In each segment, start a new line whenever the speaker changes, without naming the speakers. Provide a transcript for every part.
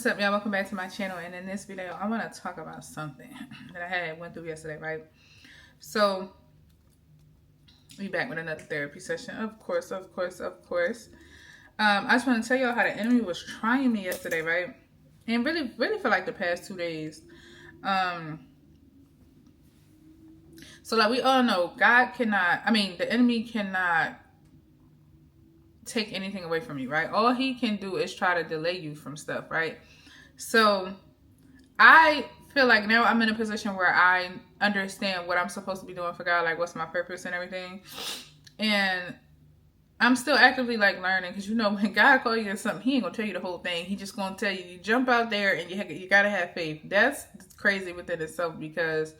What's up, y'all? Welcome back to my channel. And in this video, I want to talk about something that I went through yesterday, right? So, we back with another therapy session. Of course. I just want to tell y'all how the enemy was trying me yesterday, right? And really for like the past 2 days. So like we all know, the enemy cannot take anything away from you, right? All he can do is try to delay you from stuff, right? So I feel like now I'm in a position where I understand what I'm supposed to be doing for God, like what's my purpose and everything. And I'm still actively like learning, because when God calls you to something, he ain't gonna tell you the whole thing. He just gonna tell you, you jump out there and you gotta have faith. That's crazy within itself, because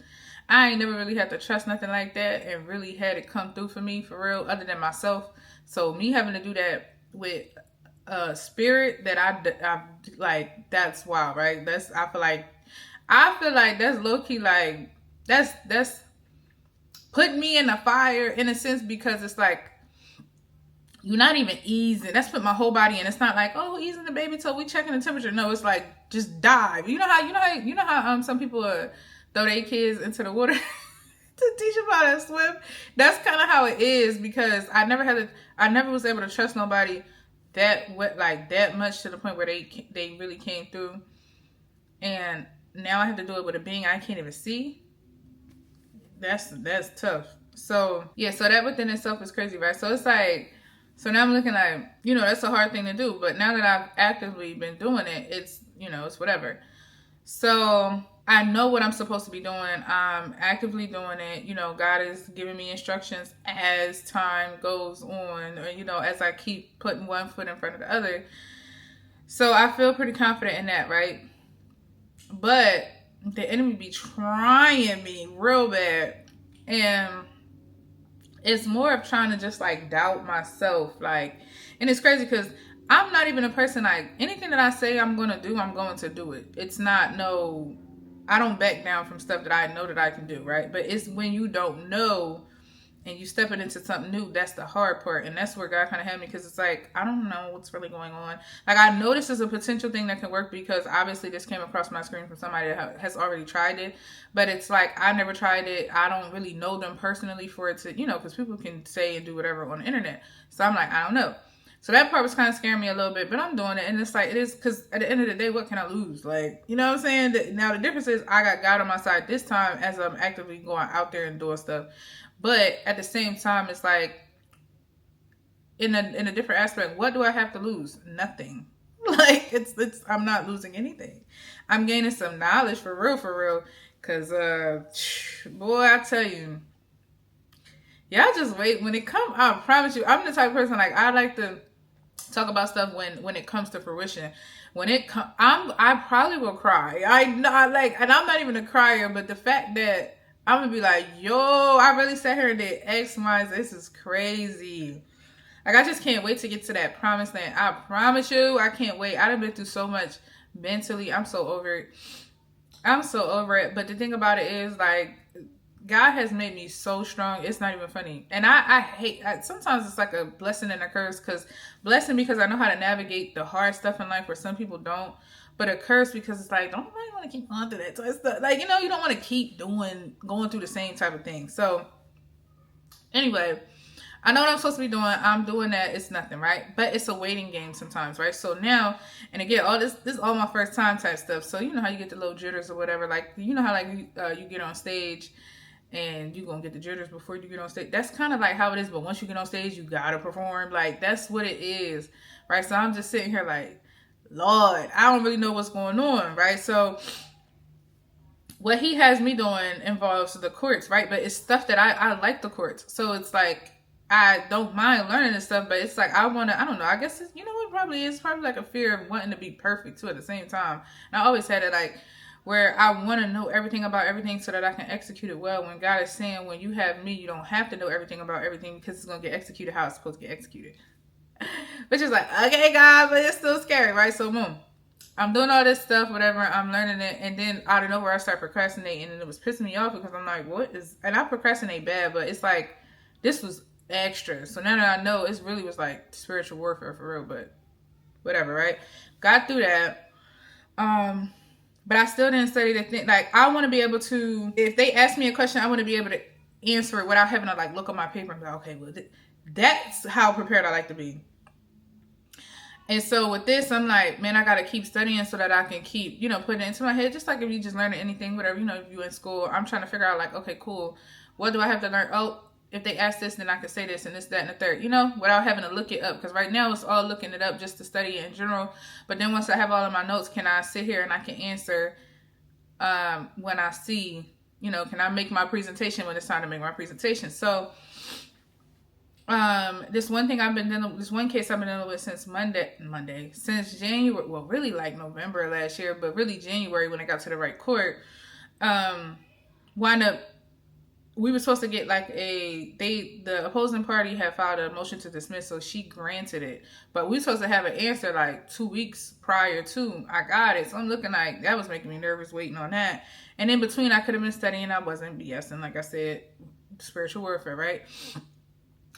I ain't never really had to trust nothing like that and really had it come through for me for real, other than myself. So me having to do that with a spirit that I like, that's wild, right? I feel like that's low key, like that's put me in the fire in a sense, because it's like you're not even easing. That's put my whole body in. It's not like, oh, easing the baby till we checking the temperature. No, it's like just dive. You know how some people throw their kids into the water to teach them how to swim. That's kind of how it is, because I never was able to trust nobody that much to the point where they really came through. And now I have to do it with a being I can't even see. That's tough. So yeah, so that within itself is crazy, right? So it's like, so now I'm looking like, that's a hard thing to do. But now that I've actively been doing it, it's whatever. So I know what I'm supposed to be doing. I'm actively doing it. God is giving me instructions as time goes on, or, as I keep putting one foot in front of the other. So I feel pretty confident in that, right? But the enemy be trying me real bad. And it's more of trying to just like doubt myself. Like, and it's crazy because I'm not even a person, like anything that I say I'm going to do, I'm going to do it. It's not I don't back down from stuff that I know that I can do, right? But it's when you don't know and you stepping into something new, that's the hard part. And that's where God kind of had me, because it's like, I don't know what's really going on. Like, I know this is a potential thing that can work, because obviously this came across my screen from somebody that has already tried it. But it's like, I never tried it. I don't really know them personally for it to, because people can say and do whatever on the internet. So I'm like, I don't know. So that part was kind of scaring me a little bit, but I'm doing it. And it's like, it is, because at the end of the day, what can I lose? Like, you know what I'm saying? Now the difference is I got God on my side this time, as I'm actively going out there and doing stuff. But at the same time, it's like, in a different aspect, what do I have to lose? Nothing. Like, I'm not losing anything. I'm gaining some knowledge for real. Because, boy, I tell you, y'all just wait. When it comes, I promise you, I'm the type of person, like, I like to talk about stuff when it comes to fruition. When I probably will cry. And I'm not even a crier, but the fact that I'm gonna be like, yo, I really sat here and did X, Y, Z. This is crazy. Like, I just can't wait to get to that promised land. I promise you, I can't wait. I done been through so much mentally. I'm so over it. But the thing about it is, like, God has made me so strong. It's not even funny. And I hate, sometimes it's like a blessing and a curse. Blessing because I know how to navigate the hard stuff in life where some people don't. But a curse because it's like, don't nobody want to keep going through that type of stuff. Like, you don't want to keep going through the same type of thing. So anyway, I know what I'm supposed to be doing. I'm doing that. It's nothing, right? But it's a waiting game sometimes, right? So now, and again, all this is all my first time type stuff. So you know how you get the little jitters or whatever. Like, you know how like you get on stage and you're going to get the jitters before you get on stage. That's kind of like how it is. But once you get on stage, you got to perform. Like, that's what it is, right? So I'm just sitting here like, Lord, I don't really know what's going on, right? So what he has me doing involves the courts, right? But it's stuff that I like the courts. So it's like, I don't mind learning this stuff, but it's like, I don't know. I guess, what probably is probably like a fear of wanting to be perfect too at the same time. And I always had it like, where I want to know everything about everything so that I can execute it well. When God is saying, when you have me, you don't have to know everything about everything, because it's going to get executed how it's supposed to get executed. Which is like, okay, God, but it's still scary, right? So, boom. I'm doing all this stuff, whatever. I'm learning it. And then out of nowhere, I start procrastinating. And it was pissing me off, because I'm like, and I procrastinate bad, but it's like, this was extra. So now that I know, it really was like spiritual warfare for real, but whatever, right? Got through that. But I still didn't study the thing. Like, I want to be able to, if they ask me a question, I want to be able to answer it without having to like look on my paper and be like, okay, well, that's how prepared I like to be. And so with this, I'm like, man, I got to keep studying so that I can keep, putting it into my head. Just like if you just learning anything, whatever, if you're in school, I'm trying to figure out like, okay, cool. What do I have to learn? Oh, if they ask this, then I can say this and this, that, and the third, without having to look it up. Because right now it's all looking it up just to study it in general. But then once I have all of my notes, can I sit here and I can answer when I see, can I make my presentation when it's time to make my presentation? So this one case I've been dealing with since since January, well, really like November last year, but really January when I got to the right court, we were supposed to get like the opposing party had filed a motion to dismiss, so she granted it, but we were supposed to have an answer like 2 weeks prior to I got it. So I'm looking like that was making me nervous waiting on that. And in between I could have been studying, I wasn't BSing, like I said, spiritual warfare, right?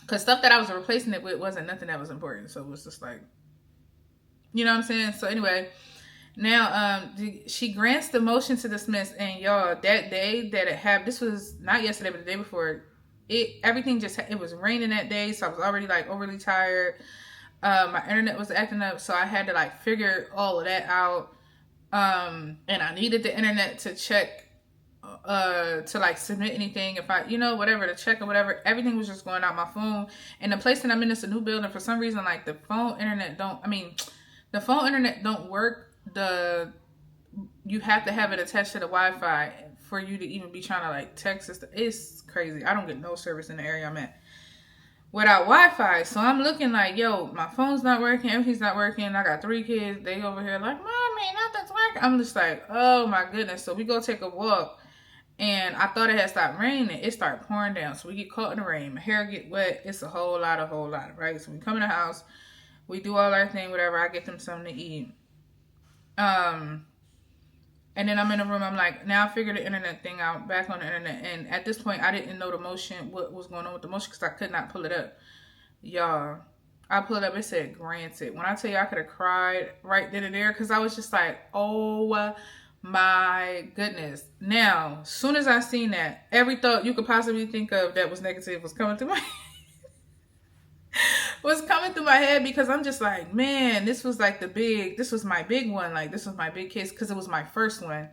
Because stuff that I was replacing it with wasn't nothing that was important. So it was just like, you know what I'm saying? So anyway, now she grants the motion to dismiss. And y'all, that day that it happened, this was not yesterday, but the day before, it was raining that day. So I was already like overly tired. My internet was acting up. So I had to like figure all of that out. And I needed the internet to check to like submit anything, if I, whatever, to check or whatever. Everything was just going out my phone. And the place that I'm in is a new building. For some reason, like the phone internet don't work. You have to have it attached to the Wi-Fi for you to even be trying to like text. It's crazy. I don't get no service in the area I'm at without Wi-Fi. So I'm looking like, yo, my phone's not working, everything's not working. I got 3 kids. They over here like, mommy, nothing's working. I'm just like, oh my goodness. So we go take a walk. And I thought it had stopped raining. It started pouring down. So we get caught in the rain. My hair get wet. It's a whole lot, right? So we come in the house. We do all our thing, whatever. I get them something to eat. And then I'm in the room. I'm like, now I figured the internet thing out, back on the internet. And at this point, I didn't know what was going on with the motion because I could not pull it up. Y'all, I pulled it up. It said granted. When I tell you I could have cried right then and there because I was just like, oh my goodness. Now, as soon as I seen that, every thought you could possibly think of that was negative was coming through my head because I'm just like, man, this was my big one. Like, this was my big case because it was my first one.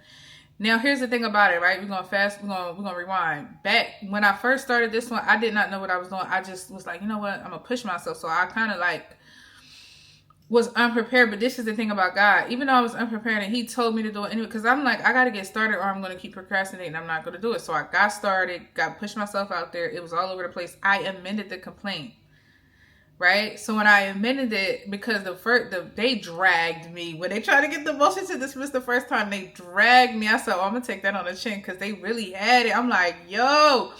Now, here's the thing about it, right? We're gonna rewind. Back when I first started this one, I did not know what I was doing. I just was like, you know what? I'm gonna push myself. So I kind of like was unprepared, but this is the thing about God. Even though I was unprepared and he told me to do it anyway, because I'm like, I got to get started or I'm going to keep procrastinating. I'm not going to do it. So I got started, pushed myself out there. It was all over the place. I amended the complaint, right? So when I amended it, because they dragged me. When they tried to get the motion to dismiss the first time, they dragged me. I said, I'm going to take that on the chin because they really had it. I'm like, yo,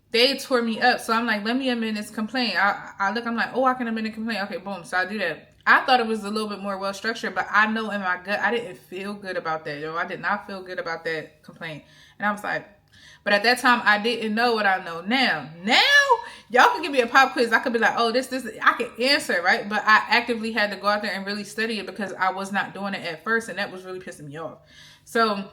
they tore me up. So I'm like, let me amend this complaint. I'm like, oh, I can amend the complaint. Okay, boom. So I do that. I thought it was a little bit more well structured, but I know in my gut, I didn't feel good about that, yo. I did not feel good about that complaint. And I was like, but at that time, I didn't know what I know now. Now, y'all can give me a pop quiz. I could be like, oh, this, I can answer, right? But I actively had to go out there and really study it because I was not doing it at first, and that was really pissing me off. So,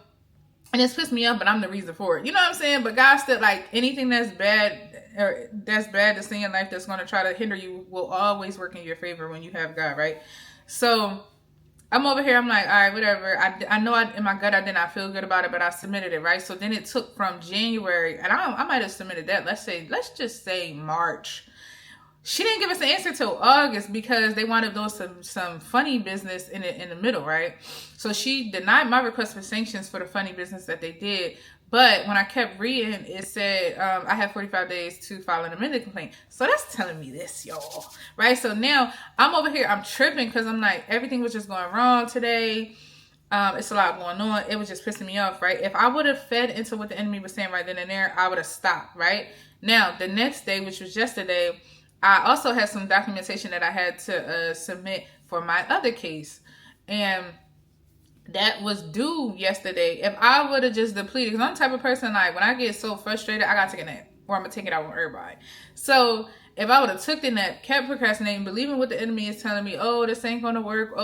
and it's pissed me off, but I'm the reason for it. You know what I'm saying? But God still, like, anything that's bad to see in life that's going to try to hinder you will always work in your favor when you have God, right? So I'm over here, I'm like, all right, whatever. I know in my gut I did not feel good about it, but I submitted it, right? So then it took from January, and I might have submitted that, let's just say March. She didn't give us an answer till August because they wound up doing some funny business in the middle, right? So she denied my request for sanctions for the funny business that they did. But when I kept reading, it said I have 45 days to file an amended complaint. So that's telling me this, y'all, right? So now I'm over here, I'm tripping because I'm like, everything was just going wrong today. It's a lot going on. It was just pissing me off, right? If I would have fed into what the enemy was saying right then and there, I would have stopped, right? Now, the next day, which was yesterday, I also had some documentation that I had to submit for my other case. And that was due yesterday. If I would have just depleted, because I'm the type of person, like, when I get so frustrated, I got to take a nap, or I'm going to take it out on everybody. So if I would have took the nap, kept procrastinating, believing what the enemy is telling me, oh, this ain't gonna work,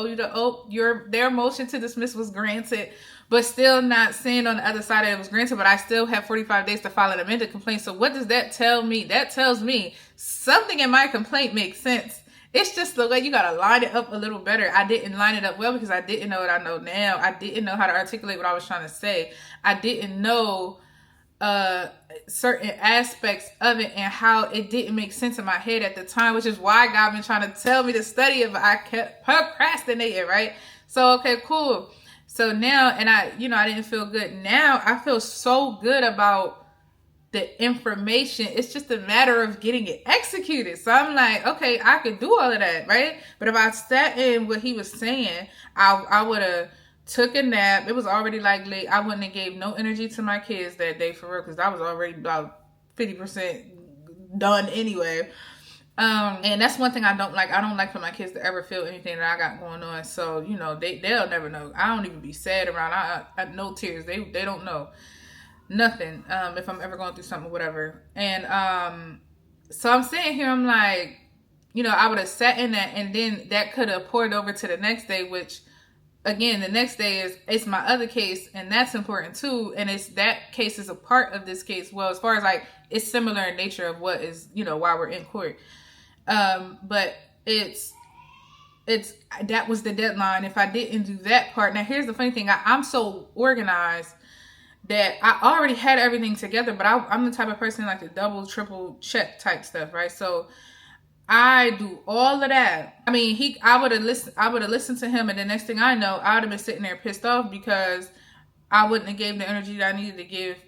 their motion to dismiss was granted, but still not saying on the other side that it was granted, but I still have 45 days to file an amended complaint. So what does that tell me? That tells me something in my complaint makes sense. It's just the way you got to line it up a little better. I didn't line it up well because I didn't know what I know now. I didn't know how to articulate what I was trying to say. I didn't know certain aspects of it and how it didn't make sense in my head at the time, which is why God been trying to tell me to study it, but I kept procrastinating, right? So, okay, cool. So now, and I didn't feel good. Now I feel so good about the information. It's just a matter of getting it executed. So I'm like, okay, I could do all of that, right? But if I sat in what he was saying, I would have took a nap. It was already like late. I wouldn't have gave no energy to my kids that day for real, because I was already about 50% done anyway. And that's one thing I don't like. I don't like for my kids to ever feel anything that I got going on. So, they'll never know. I don't even be sad around. I no tears. They don't know nothing. If I'm ever going through something, whatever. And so I'm sitting here, I'm like, I would have sat in that, and then that could have poured over to the next day, which again, the next day it's my other case, and that's important too. And that case is a part of this case. Well, as far as like, it's similar in nature of what is, why we're in court. But that was the deadline. If I didn't do that part, now here's the funny thing. I'm so organized that I already had everything together, but I'm the type of person like to double, triple check type stuff, right? So I do all of that. I mean, I would have listened to him, and the next thing I know, I would have been sitting there pissed off because I wouldn't have gave the energy that I needed to give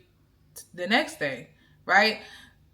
the next day, right?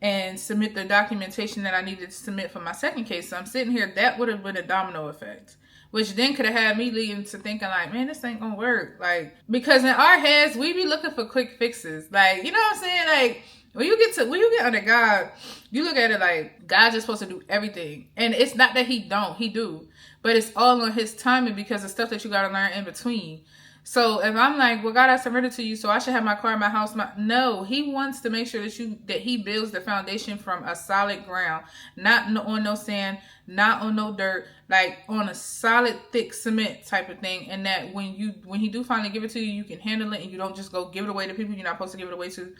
And submit the documentation that I needed to submit for my second case. So I'm sitting here, that would have been a domino effect, which then could have had me leading to thinking like, man, this ain't gonna work. Like, because in our heads, we be looking for quick fixes. Like, you know what I'm saying? Like, when you get under God, you look at it like God's just supposed to do everything. And it's not that he do, but it's all on his timing because of stuff that you got to learn in between. So if I'm like, well, God, I surrendered to you, so I should have my car, my house, no, he wants to make sure that he builds the foundation from a solid ground, not on no sand, not on no dirt, like on a solid, thick cement type of thing. And that when he do finally give it to you, you can handle it, and you don't just go give it away to people you're not supposed to give it away to.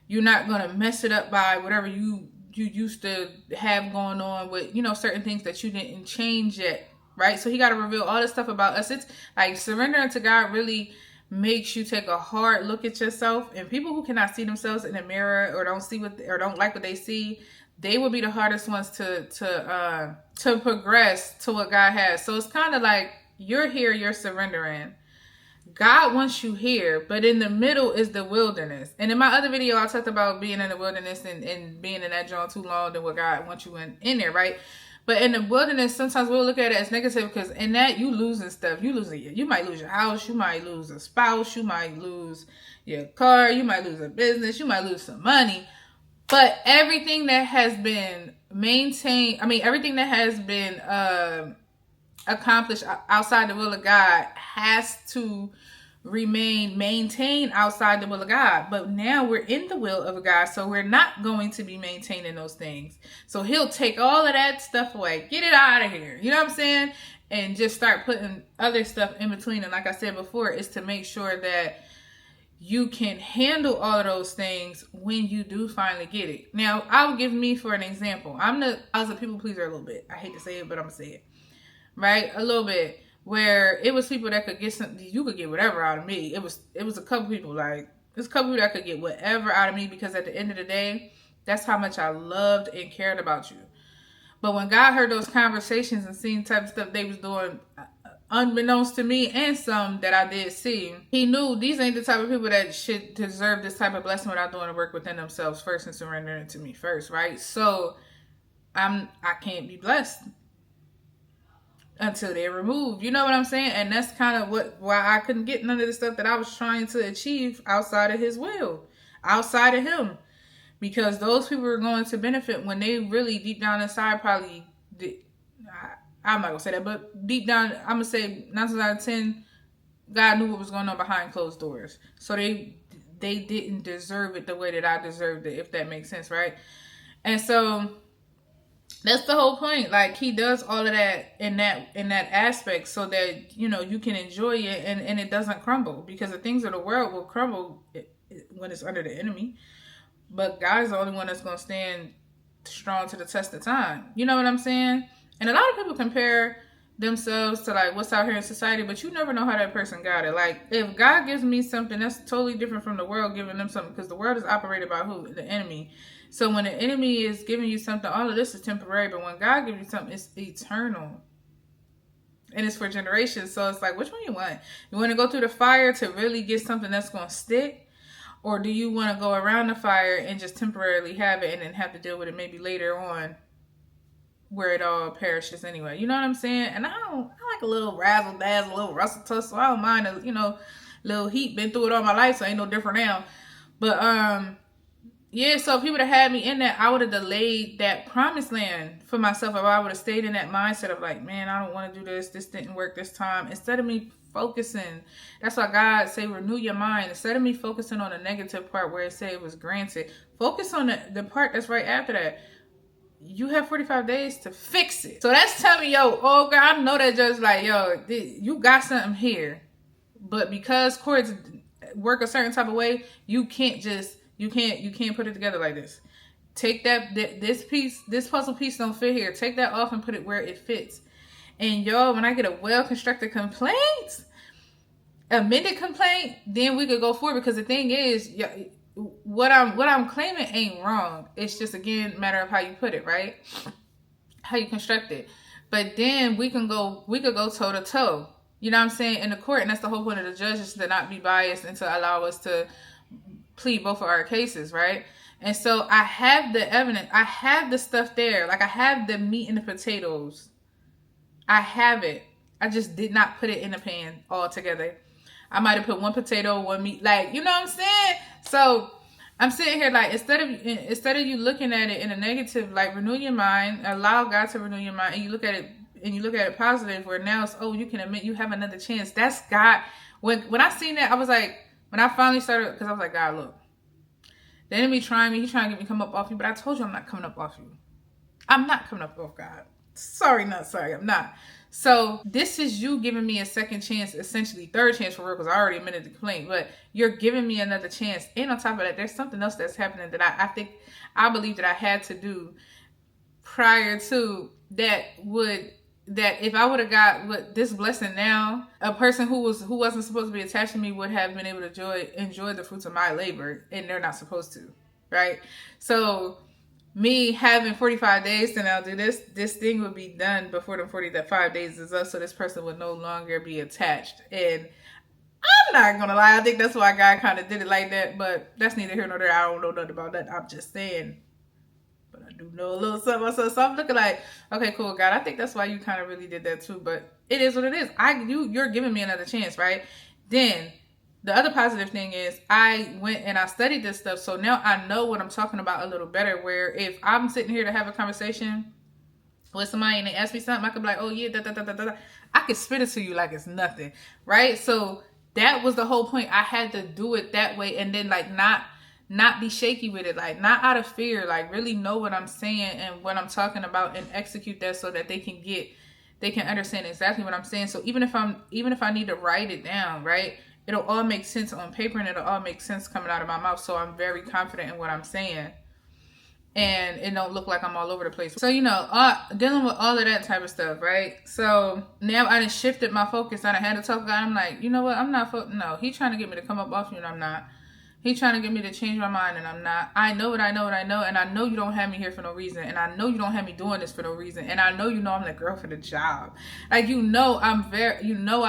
You're not going to mess it up by whatever you used to have going on with, certain things that you didn't change yet. Right? So he got to reveal all this stuff about us. It's like surrendering to God really makes you take a hard look at yourself. And people who cannot see themselves in the mirror or don't like what they see, they will be the hardest ones to progress to what God has. So it's kind of like you're here, you're surrendering. God wants you here, but in the middle is the wilderness. And in my other video, I talked about being in the wilderness and being in that joint too long than what God wants you in there, right? But in the wilderness, sometimes we'll look at it as negative because in that you losing stuff. You might lose your house. You might lose a spouse. You might lose your car. You might lose a business. You might lose some money. But everything that has been everything that has been accomplished outside the will of God has to maintained outside the will of God. But now we're in the will of God, so we're not going to be maintaining those things. So he'll take all of that stuff away, get it out of here, you know what I'm saying, and just start putting other stuff in between. And like I said before, is to make sure that you can handle all of those things when you do finally get it. Now, I'll give me for an example. I was a people pleaser a little bit. I hate to say it, but I'm gonna say it, right? A little bit. Where it was people that could get something, you could get whatever out of me. It was a couple people, like, there's a couple people that could get whatever out of me, because at the end of the day, that's how much I loved and cared about you. But when God heard those conversations and seen type of stuff they was doing, unbeknownst to me and some that I did see, he knew these ain't the type of people that should deserve this type of blessing without doing the work within themselves first and surrendering to me first, right? So I can't be blessed until they're removed. You know what I'm saying? And that's kind of why I couldn't get none of the stuff that I was trying to achieve outside of his will, outside of him. Because those people were going to benefit when they really deep down inside probably did. I'm not going to say that, but deep down, I'm going to say 9 times out of 10, God knew what was going on behind closed doors. So they didn't deserve it the way that I deserved it, if that makes sense, right? And so That's the whole point. Like, he does all of that in that aspect so that, you can enjoy it, and it doesn't crumble, because the things of the world will crumble when it's under the enemy. But God is the only one that's going to stand strong to the test of time. You know what I'm saying? And a lot of people compare themselves to like what's out here in society, but you never know how that person got it. Like, if God gives me something, that's totally different from the world giving them something, because the world is operated by who? The enemy. So when the enemy is giving you something, all of this is temporary, but when God gives you something, it's eternal. And it's for generations. So it's like, which one you want? You want to go through the fire to really get something that's going to stick? Or do you want to go around the fire and just temporarily have it and then have to deal with it maybe later on where it all perishes anyway? You know what I'm saying? And I like a little razzle dazzle, a little rustle tussle. I don't mind a, little heat. Been through it all my life, so ain't no different now. But, yeah, so if he would have had me in that, I would have delayed that promised land for myself. If I would have stayed in that mindset of like, man, I don't want to do this. This didn't work this time. Instead of me focusing, that's why God say renew your mind. Instead of me focusing on the negative part where it said it was granted, focus on the part that's right after that. You have 45 days to fix it. So that's telling me, oh God, I know that judge like, you got something here. But because courts work a certain type of way, you can't put it together like this. Take this puzzle piece don't fit here. Take that off and put it where it fits. And when I get a well-constructed complaint, amended complaint, then we could go forward. Because the thing is, what I'm claiming ain't wrong. It's just, again, a matter of how you put it, right? How you construct it. But then we could go toe to toe. You know what I'm saying? In the court, and that's the whole point of the judge, is to not be biased and to allow us to plead both of our cases, right? And so I have the evidence. I have the stuff there. Like, I have the meat and the potatoes. I have it. I just did not put it in the pan all together. I might have put one potato, one meat, like, you know what I'm saying? So I'm sitting here like, instead of you looking at it in a negative, like, renew your mind, allow God to renew your mind, and you look at it positive, where now it's, you can admit you have another chance. That's God. When I seen that, I was like, when I finally started, because I was like, God, look, the enemy trying me. He's trying to get me to come up off you, but I told you I'm not coming up off you. I'm not coming up off God. Sorry, not sorry. I'm not. So this is you giving me a second chance, essentially third chance for real, because I already admitted the complaint, but you're giving me another chance. And on top of that, there's something else that's happening that I believe that I had to do prior to that if I would have got this blessing now, a person who wasn't supposed to be attached to me would have been able to enjoy the fruits of my labor, and they're not supposed to, right? So me having 45 days to now do this thing would be done before the 45 days is up, so this person would no longer be attached. And I'm not gonna lie, I think that's why God kind of did it like that, but that's neither here nor there. I don't know nothing about that. I'm just saying. But I do know a little something. So I'm looking like, okay, cool, God. I think that's why you kind of really did that too. But it is what it is. You're giving me another chance, right? Then the other positive thing is I went and I studied this stuff. So now I know what I'm talking about a little better, where if I'm sitting here to have a conversation with somebody and they ask me something, I could be like, oh yeah, da. I could spit it to you like it's nothing, right? So that was the whole point. I had to do it that way, and then like not be shaky with it, like not out of fear, like really know what I'm saying and what I'm talking about and execute that so that they can understand exactly what I'm saying. So even if I need to write it down, right, it'll all make sense on paper and it'll all make sense coming out of my mouth. So I'm very confident in what I'm saying and it don't look like I'm all over the place. So, dealing with all of that type of stuff, right? So now I done shifted my focus. I done had to talk to God. I'm like, you know what? I'm not, no, he trying to get me to come up off you and I'm not. He trying to get me to change my mind and I'm not. I know what I know. And I know you don't have me here for no reason. And I know you don't have me doing this for no reason. And I know I'm the girl for the job. Like, I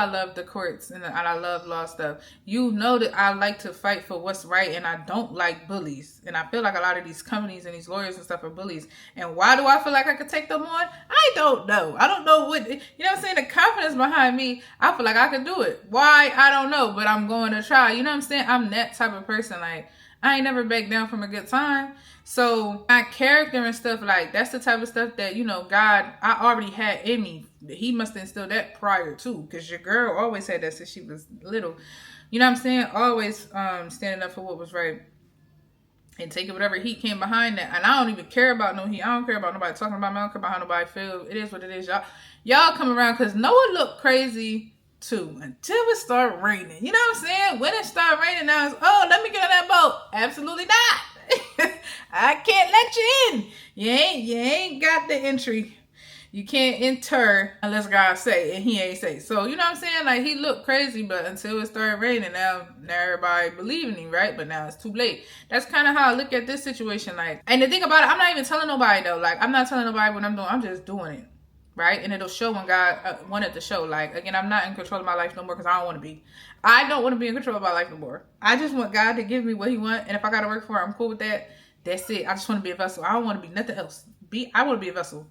love the courts and I love law stuff. You know that I like to fight for what's right and I don't like bullies. And I feel like a lot of these companies and these lawyers and stuff are bullies. And why do I feel like I could take them on? I don't know. I don't know what, I'm saying? The confidence behind me, I feel like I could do it. Why? I don't know, but I'm going to try. You know what I'm saying? I'm that type of person. Like, I ain't never back down from a good time. So my character and stuff, like, that's the type of stuff that, God, I already had in me. He must have instilled that prior too, because your girl always had that since she was little. You know what I'm saying? Always standing up for what was right. and taking whatever heat came behind that. And I don't even care about no heat. I don't care about nobody talking about me. I don't care about how nobody feels. It is what it is. Y'all come around because Noah looked crazy too until it started raining. You know what I'm saying? When it started raining, now it's, oh, let me get on that boat. Absolutely not. I can't let you in. You ain't got the entry. You can't enter unless God say, and he ain't say. So, you know what I'm saying? Like, he looked crazy, but until it started raining, now everybody believing him, right? But now it's too late. That's kind of how I look at this situation. Like, and the thing about it, I'm not even telling nobody, though. Like, I'm not telling nobody what I'm doing. I'm just doing it, right? And it'll show when God wanted to show. Like, again, I'm not in control of my life no more because I don't want to be. I don't want to be in control of my life no more. I just want God to give me what he wants. And if I got to work for it, I'm cool with that. That's it. I just want to be a vessel. I don't want to be nothing else. I want to be a vessel.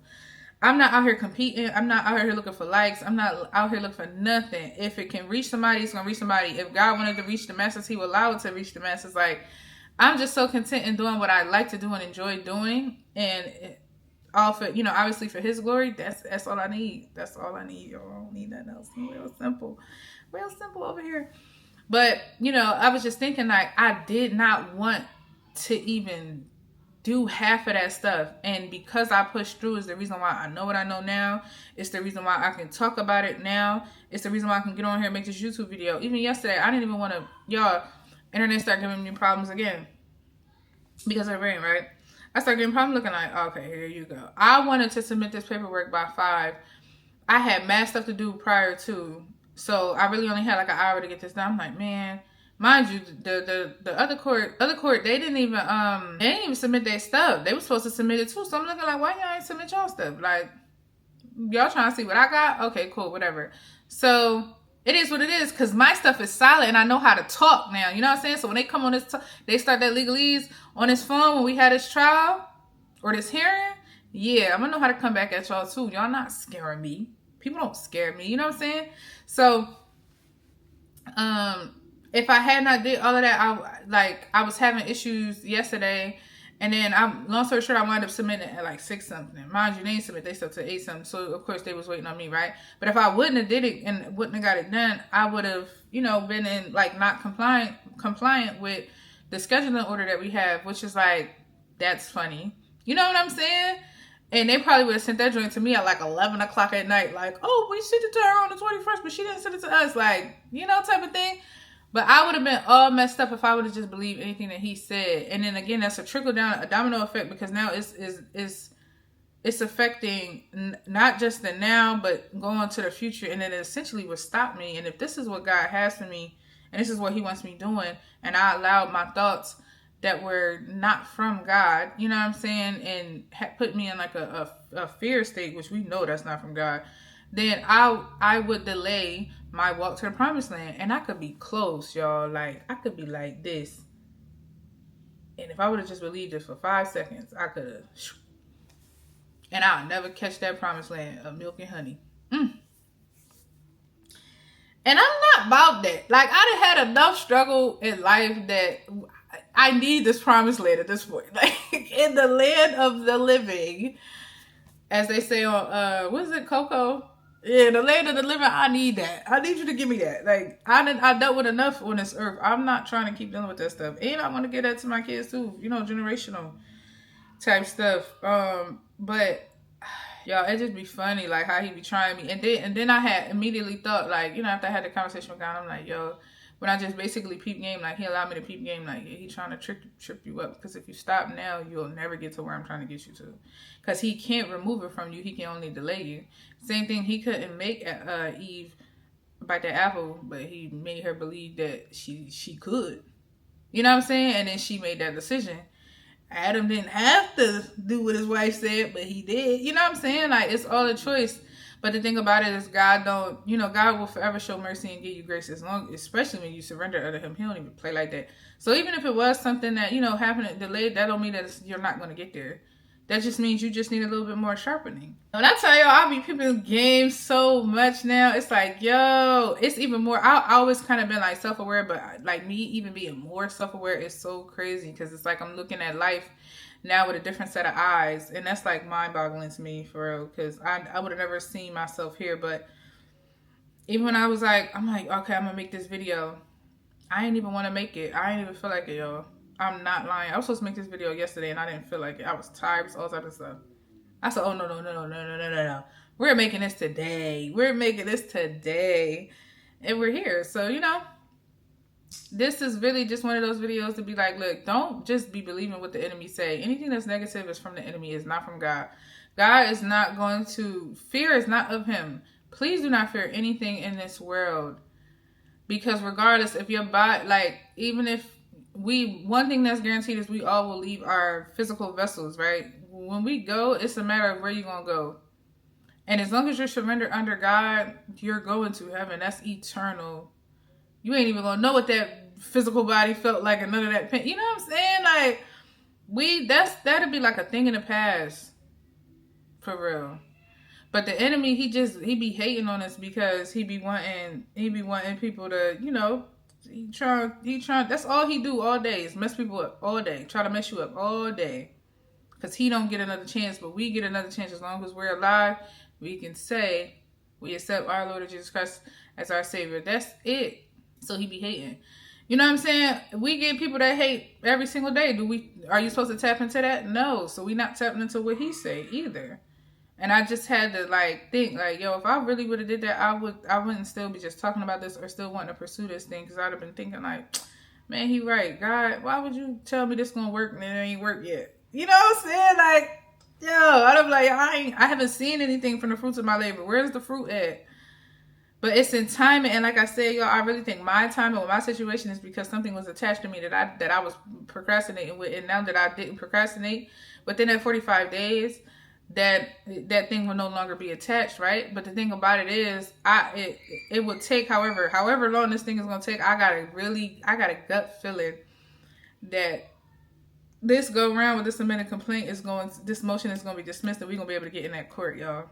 I'm not out here competing. I'm not out here looking for likes. I'm not out here looking for nothing. If it can reach somebody, it's going to reach somebody. If God wanted to reach the masses, he will allow it to reach the masses. Like, I'm just so content in doing what I like to do and enjoy doing. And all for, you know, obviously for his glory, that's all I need. That's all I need, y'all. I don't need nothing else. Real simple. Real simple over here. But, you know, I was just thinking, like, I did not want to even do half of that stuff, and because I pushed through is the reason why I know what I know now. It's the reason why I can talk about it now. It's the reason why I can get on here and make this YouTube video. Even yesterday, I didn't even want to, y'all, internet started giving me problems again because of the rain, right? I started getting problems looking like, okay, here you go. I wanted to submit this paperwork by 5. I had mad stuff to do prior to, so I really only had like an hour to get this done. I'm like, man. Mind you, the other court, they didn't even submit their stuff. They were supposed to submit it too. So I'm looking like, why y'all ain't submit y'all stuff? Like, y'all trying to see what I got? Okay, cool, whatever. So it is what it is, because my stuff is solid and I know how to talk now. You know what I'm saying? So when they come on this, they start that legalese on this phone when we had this trial or this hearing. Yeah, I'm gonna know how to come back at y'all too. Y'all not scaring me. People don't scare me. You know what I'm saying? So, if I had not did all of that, I was having issues yesterday, and then long story short, I wound up submitting at like 6 something. Mind you, they didn't submit they stuff to 8 something, so of course they was waiting on me, right? But if I wouldn't have did it and wouldn't have got it done, I would have, you know, been in like not compliant with the scheduling order that we have, which is like, that's funny. You know what I'm saying? And they probably would have sent that joint to me at like 11 o'clock at night, like, oh, we sent it to her on the 21st, but she didn't send it to us, like, you know, type of thing. But I would have been all messed up if I would have just believed anything that he said. And then again, that's a trickle down, a domino effect, because now it's affecting not just the now, but going to the future. And then it essentially would stop me. And if this is what God has for me, and this is what he wants me doing, and I allowed my thoughts that were not from God, you know what I'm saying, and put me in like a fear state, which we know that's not from God, then I would delay my walk to the promised land. And I could be close, y'all. Like, I could be like this. And if I would have just believed this for 5 seconds, I could have. And I'll never catch that promised land of milk and honey. And I'm not about that. Like, I done had enough struggle in life that I need this promised land at this point. Like, in the land of the living, as they say on, what is it, Coco? Yeah, the land of the living, I need that. I need you to give me that. Like, I dealt with enough on this earth. I'm not trying to keep dealing with that stuff. And I want to get that to my kids too. You know, generational type stuff. But y'all, it just be funny, like how he be trying me. And then I had immediately thought, like, you know, after I had the conversation with God, I'm like, yo, when I just basically peep game, like, he allowed me to peep game, like, he trying to trip you up. Because if you stop now, you'll never get to where I'm trying to get you to. Because he can't remove it from you. He can only delay you. Same thing, he couldn't make Eve bite the apple, but he made her believe that she could. You know what I'm saying? And then she made that decision. Adam didn't have to do what his wife said, but he did. You know what I'm saying? Like, it's all a choice. But the thing about it is God will forever show mercy and give you grace especially when you surrender under him. He don't even play like that. So even if it was something that, you know, happened delayed, that don't mean that you're not going to get there. That just means you just need a little bit more sharpening. When I tell y'all, I be peeping games so much now. It's like, yo, it's even more. I always kind of been like self-aware, but like me even being more self-aware is so crazy, because it's like I'm looking at life now with a different set of eyes, and that's like mind-boggling to me, for real, because I would have never seen myself here. But even when I was like, I'm like, okay, I'm gonna make this video, I ain't even want to make it. I ain't even feel like it, y'all. I'm not lying. I was supposed to make this video yesterday and I didn't feel like it. I was tired. It was all type of stuff. I said, oh, no. We're making this today. We're making this today. And we're here. So, you know, this is really just one of those videos to be like, look, don't just be believing what the enemy say. Anything that's negative is from the enemy, is not from God. God is not going to, fear is not of him. Please do not fear anything in this world. Because regardless, if your body, like, even if one thing that's guaranteed is we all will leave our physical vessels, right? When we go, it's a matter of where you're going to go. And as long as you're surrendered under God, you're going to heaven. That's eternal. You ain't even going to know what that physical body felt like and none of that pain. You know what I'm saying? Like, that'd be like a thing in the past. For real. But the enemy, he be hating on us because he be wanting people to, you know, he trying, that's all he do all day is mess people up all day. Try to mess you up all day. Because he don't get another chance, but we get another chance. As long as we're alive, we can say we accept our Lord Jesus Christ as our Savior. That's it. So he be hating. You know what I'm saying? We get people that hate every single day. Are you supposed to tap into that? No. So we not tapping into what he say either. And I just had to like think like, yo, if I really would have did that, I wouldn't still be just talking about this or still wanting to pursue this thing. Because I'd have been thinking like, man, he right. God, why would you tell me this gonna work and it ain't worked yet? You know what I'm saying? Like, yo, I'd be like, I haven't seen anything from the fruits of my labor. Where's the fruit at? But it's in timing. And like I said, y'all, I really think my timing with my situation is because something was attached to me that I was procrastinating with. And now that I didn't procrastinate, within that 45 days, that thing will no longer be attached, right? But the thing about it is, it would take however long this thing is gonna take. I got a gut feeling that this go around with this amended complaint this motion is gonna be dismissed, and we're gonna be able to get in that court, y'all.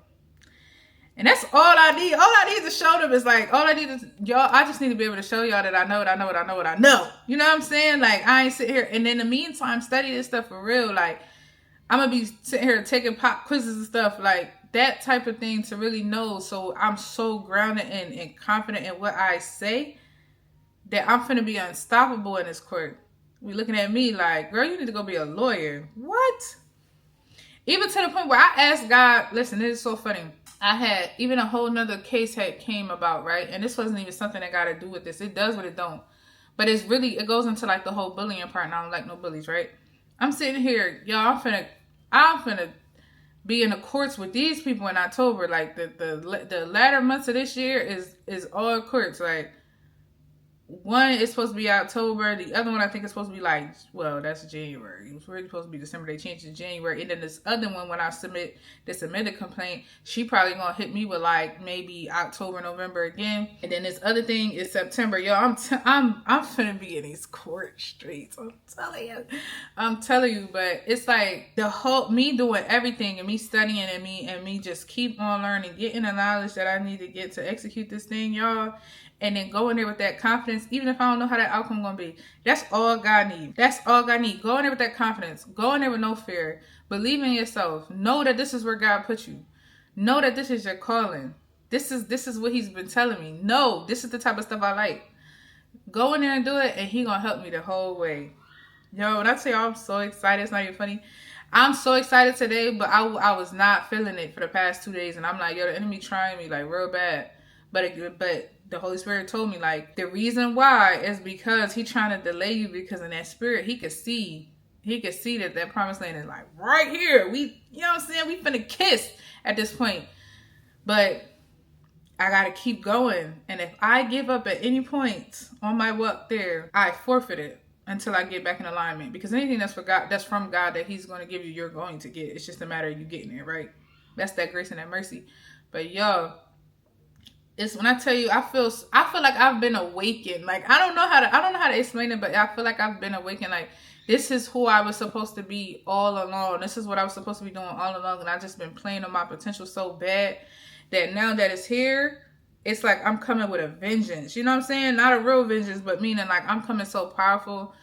And that's all I need. All I need to show them is like, all I need is y'all. I just need to be able to show y'all that I know what I know what I know what I know. You know what I'm saying? Like, I ain't sit here and in the meantime study this stuff for real. Like, I'm going to be sitting here taking pop quizzes and stuff like that type of thing to really know. So I'm so grounded and confident in what I say that I'm finna be unstoppable in this court. We looking at me like, girl, you need to go be a lawyer. What? Even to the point where I asked God, listen, this is so funny. I had even a whole nother case had came about, right? And this wasn't even something that got to do with this. It does what it don't. But it goes into like the whole bullying part, and I don't like no bullies, right? I'm sitting here, y'all, I'm finna be in the courts with these people in October. Like the latter months of this year is all courts. Like, one is supposed to be October. The other one I think is supposed to be like, well, that's January. It was really supposed to be December. They changed it to January. And then this other one, when I submit this amended complaint, she probably gonna hit me with like maybe October, November again. And then this other thing is September. Yo, I'm finna be in these court streets. I'm telling you. But it's like the whole me doing everything and me studying and me just keep on learning, getting the knowledge that I need to get to execute this thing, y'all. And then go in there with that confidence, even if I don't know how that outcome gonna be. That's all God needs. That's all God needs. Go in there with that confidence. Go in there with no fear. Believe in yourself. Know that this is where God put you. Know that this is your calling. This is what he's been telling me. No, this is the type of stuff I like. Go in there and do it, and he gonna help me the whole way. Yo, when I tell you I'm so excited, it's not even funny. I'm so excited today, but I was not feeling it for the past 2 days. And I'm like, yo, the enemy trying me like real bad. But the Holy Spirit told me, like, the reason why is because he trying to delay you, because in that spirit, he could see that promised land is like right here. You know what I'm saying? We finna kiss at this point. But I gotta keep going. And if I give up at any point on my walk there, I forfeit it until I get back in alignment. Because anything that's from God that he's going to give you, you're going to get. It's just a matter of you getting it, right? That's that grace and that mercy. But yo, it's when I tell you, I feel like I've been awakened. Like, I don't know how to explain it, but I feel like I've been awakened. Like, this is who I was supposed to be all along. This is what I was supposed to be doing all along. And I've just been playing on my potential so bad that now that it's here, it's like I'm coming with a vengeance. You know what I'm saying? Not a real vengeance, but meaning like I'm coming so powerful.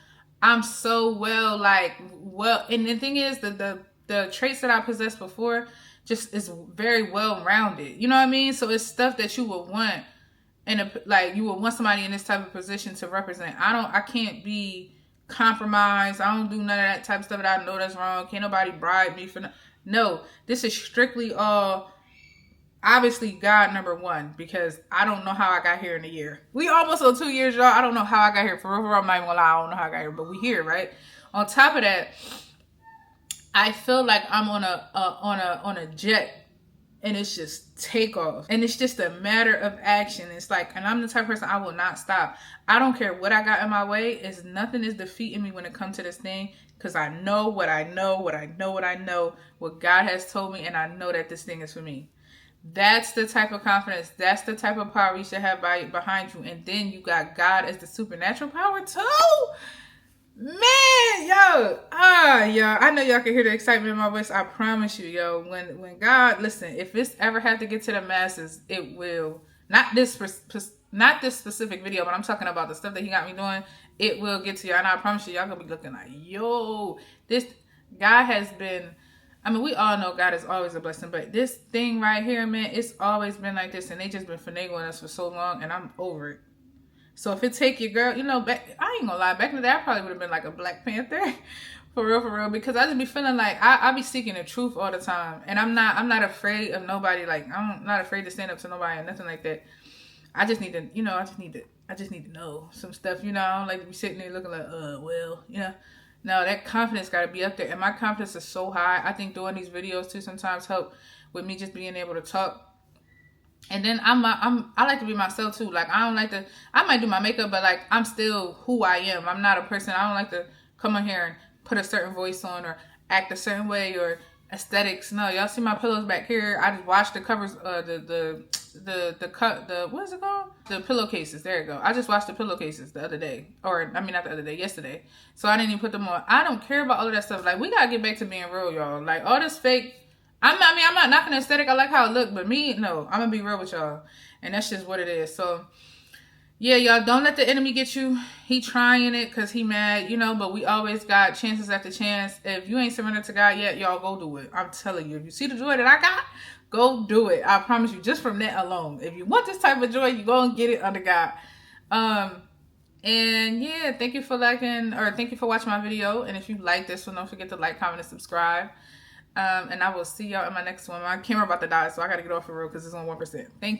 I'm so and the thing is that the traits that I possessed before just is very well rounded. You know what I mean? So it's stuff that you would want, and like you would want somebody in this type of position to represent. I can't be compromise. I don't do none of that type of stuff that I know that's wrong. Can't nobody bribe me for no. This is strictly all obviously God number one, because I don't know how I got here in a year. We almost on 2 years, y'all. I don't know how I got here. For real, I'm not even gonna lie. I don't know how I got here, but we here, right? On top of that, I feel like I'm on a jet, and it's just takeoff, and it's just a matter of action. It's like, and I'm the type of person, I will not stop. I don't care what I got in my way. It's nothing is defeating me when it comes to this thing, because I know what I know, what God has told me, and I know that this thing is for me. That's the type of confidence. That's the type of power you should have behind you. And then you got God as the supernatural power too. Man, yo. I know y'all can hear the excitement in my voice. I promise you, yo. When God, listen, if this ever had to get to the masses, it will. Not this specific video, but I'm talking about the stuff that he got me doing. It will get to y'all. And I promise you, y'all gonna be looking like, yo, this God has been. I mean, we all know God is always a blessing, but this thing right here, man, it's always been like this, and they just been finagling us for so long, and I'm over it. So if it take your girl, I ain't gonna lie, back in the day, I probably would have been like a Black Panther, for real, because I just be feeling like I be seeking the truth all the time, and I'm not afraid of nobody. Like, I'm not afraid to stand up to nobody or nothing like that. I just need to, I just need to know some stuff. I don't like to be sitting there looking like, No, that confidence got to be up there. And my confidence is so high. I think doing these videos too sometimes help with me just being able to talk. And then I like to be myself too. Like, I might do my makeup, but like, I'm still who I am. I'm not a person. I don't like to come on here and put a certain voice on or act a certain way or aesthetics. No, y'all see my pillows back here. I just washed the covers, what is it called? The pillowcases. There you go. I just washed the pillowcases the other day, not the other day, yesterday. So I didn't even put them on. I don't care about all of that stuff. Like, we gotta get back to being real, y'all. Like, all this fake. I'm not knocking the aesthetic. I like how it look, but me, no. I'm gonna be real with y'all, and that's just what it is. So, yeah, y'all, don't let the enemy get you. He trying it because he mad, but we always got chances after chance. If you ain't surrendered to God yet, y'all go do it. I'm telling you. If you see the joy that I got, go do it. I promise you, just from that alone. If you want this type of joy, you go and get it under God. And yeah, thank you for watching my video. And if you like this one, don't forget to like, comment, and subscribe. And I will see y'all in my next one. My camera about to die, so I got to get off for real because it's on 1%. Thank you.